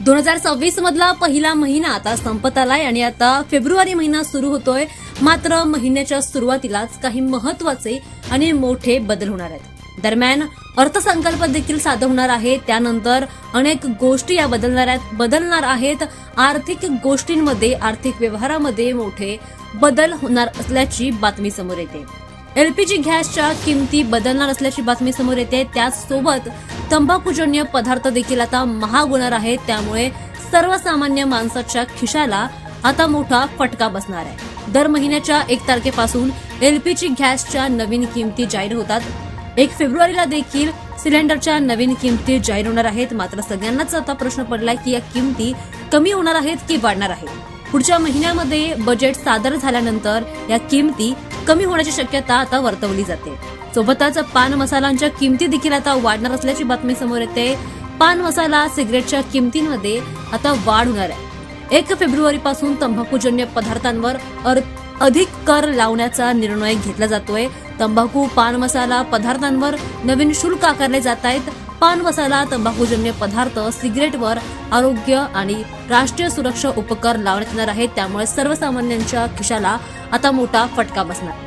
2026 मधला पहिला महिना आता संपत आलाय आणि आता फेब्रुवारी महिना सुरू होतोय. मात्र महिन्याच्या सुरुवातीलाच काही महत्वाचे आणि मोठे बदल होणार आहेत. दरम्यान अर्थसंकल्प देखील सादर होणार आहे. त्यानंतर अनेक गोष्टी या बदलणार आहेत. आर्थिक गोष्टींमध्ये, आर्थिक व्यवहारामध्ये मोठे बदल होणार असल्याची बातमी समोर येते. एलपीजी गॅसच्या किमती बदलणार असल्याची बातमी समोर येते. त्याचसोबत तंबाखूजन्य पदार्थ देखील आता महाग होणार आहेत. त्यामुळे सर्वसामान्य माणसाच्या खिशाला आता मोठा फटका बसणार आहे. दर महिन्याच्या 1 तारखेपासून एलपीजी गॅसच्या नवीन किमती जाहीर होतात. 1 फेब्रुवारीला देखील सिलेंडरच्या नवीन किमती जाहीर होणार आहेत. मात्र सगळ्यांनाच आता प्रश्न पडलाय की या किमती कमी होणार आहेत की वाढणार आहेत. पुढच्या महिन्यामध्ये बजेट सादर झाल्यानंतर या किमती कमी होण्याची शक्यता आता वर्तवली जाते. सोबतच पान मसालांच्या किमती देखील आता वाढणार असल्याची बातमी समोर येते. पान मसाला, सिगरेटच्या किमतींमध्ये आता वाढ होणार आहे. 1 फेब्रुवारीपासून तंबाखूजन्य पदार्थांवर अधिक कर लावण्याचा निर्णय घेतला जातोय. तंबाखू, पान मसाला पदार्थांवर नवीन शुल्क आकारले जात आहेत. पान मसाला, तंबाखूजन्य पदार्थ, सिगरेटवर आरोग्य आणि राष्ट्रीय सुरक्षा उपकर लावण्यात येणार आहेत. त्यामुळे सर्वसामान्यांच्या खिशाला आता मोठा फटका बसणार.